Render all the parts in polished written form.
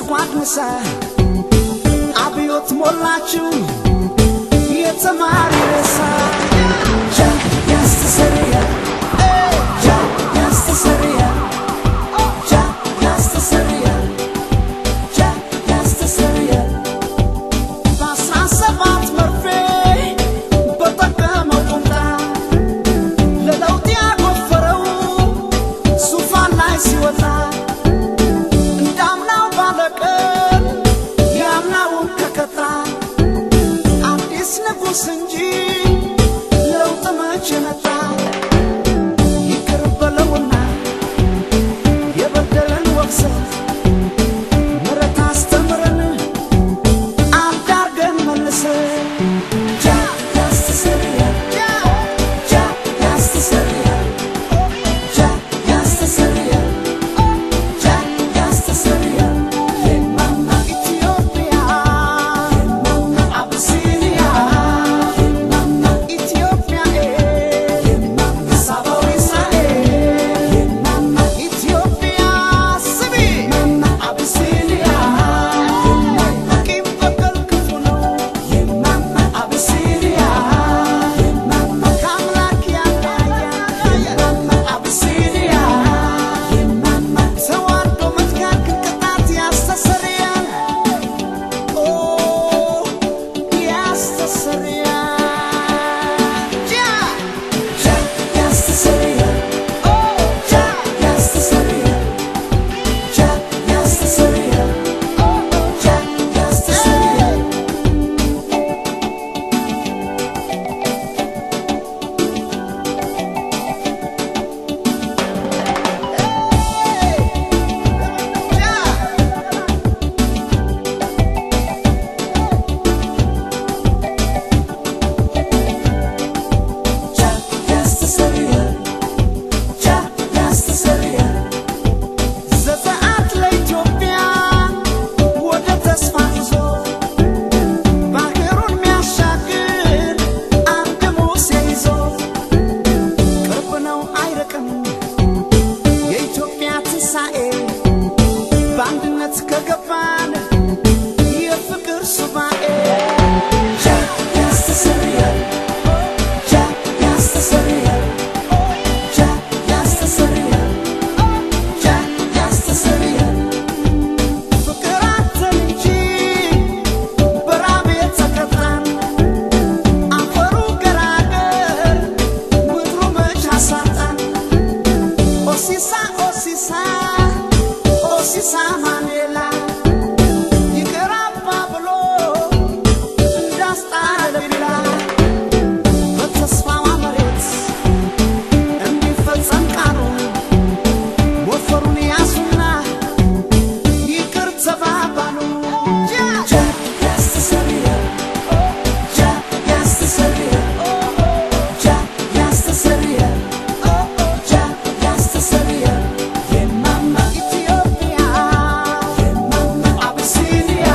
ቋድንሳ አብዮት ሞላችሁ የተማሪ ረሳ ጃ ያስተሰርያ ጃ ያስተሰርያ ጃ ያስተሰርያ ጃ ያስተሰርያ በ17 መርፌ በጠቀመው ቁምጣ ለለውጥ ያጎፈረው ሱፋን ላይ ሲወጣ እንዳምናው ባለቀን ያምናውን ከከታ አዲስ ንጉስ እንጂ ለውጥ መቼ መጣ ይቅር በለውና የበደለን ወቅሰን ምሕረት አስተምረን አዳርገን መልሰን ጃ ያስተሰርያ ጃ ያስተሰርያ ጃ ያስተሰርያ ጃ ያስተሰርያ የማማ ኢትዮጵያ የማማ አብሲኒያ የማማ ኢትዮጵያ የማማ ሳባዊ እስራኤል የማማ ኢትዮጵያ ስሚ የማማ አብሲኒያ የማማ ቂም በቀል ክፉ ነው የማማ አብሲኒያ የማማ ከአምላክ ያለያያል የማማ አብሲኒያ የማማ ተዋርዶ መትጋት ቅጣት ያስተሰርያል ኦ ያስተሰርያል ጃ ያስተሰርያል ኦ ጃ ያስተሰርያል ጃ ያስተሰርያል ኦ ጃ ያስተሰርያል ጃ ያስተሰርያል ጃ ያስተሰርያል ዘጸአት ለኢትዮጵያ ወደ ተስፋ ይዞ ባህሩን ሚያሻግር አንድ ሙሴ ይዞ ቅርብ ነው አይርቅም የኢትዮጵያ ትንሣኤ በአንድነት ከገባን የፍቅር ሱባኤ ጃ ያስተሰርያል ጃ ያስተሰርያል ጃ ያስተሰርያል ጃ ያስተሰርያል ፍቅር አተን እንጂ በራብ የተቀጣን አፈሩ ገራገር ምድሩ መች አሳጣን ኦሲሳ ኦሲሳ ኦሲሳ ማንዴላ ይቅር አባ ብሎ እንዳስጣለ ቢላ በተስፋዋ መሬት እንዲፈጸም ቃሉ ሞፈሩን ያሱና ይቅር ተባባሉ ጃ ያስተሰርያል ጃ ያስተሰርያል ጃ ያስተሰርያል ጃ ያስተሰርያል የማማ ኢትዮጵያ የማማ አብሲኒያ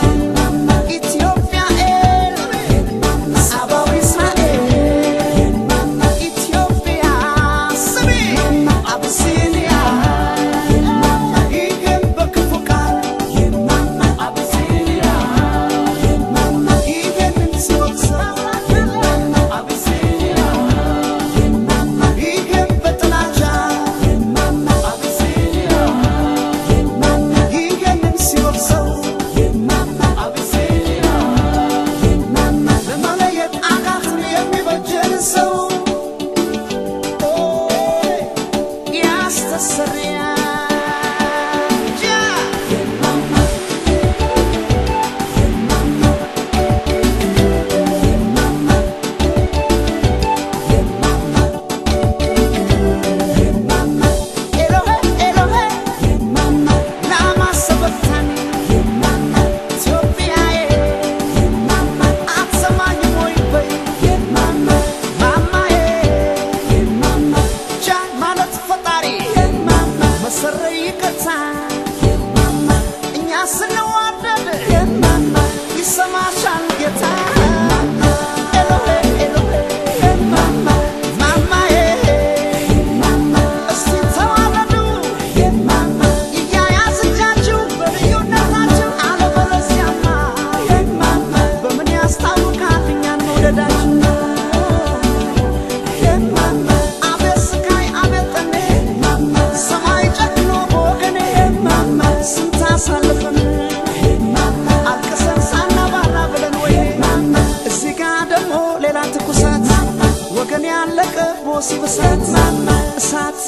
የማማ ኢትዮጵያ የማማ ሳባዊ እስራኤል የማማ ኢትዮጵያ ስሚ የማማ አብሲኒያ የማማ ይህን በክፉ ቃል የማማ አብሲኒያ የማማ ይህንን ሲወቅሰው የማማ አብሲኒያ የማማ ይህን በጥላቻ የማማ አብሲኒያ የማማ ይህንን ሲወቅሰው የማማ አብሲኒያ የማማ ለመለየት አቃትን የሚበጀን ሰው ያስተሰርያል ጃ የማማ የማማ የማማ የማማ የማማ ኤሎሄ ኤሎሄ የማማ ላማ ሰበቅታኒ የማማ ኢትዮጵያዬ የማማ አትሰማኝም ወይ በይ የማማ ማማዬ የማማ ጃ ማለት ፈጣሪ የማማ መሰረይ ይቅርታ የማማ እኛ ስንዋደድ የማማ ይሰማሻል ጌታ የማማ ኤሎሄ ኤሎሄ የማማ ማማዬ የማማ እስቲ ተዋደዱ የማማ እያያዝ እጃችሁ በልዩ ሲበሳት እሳት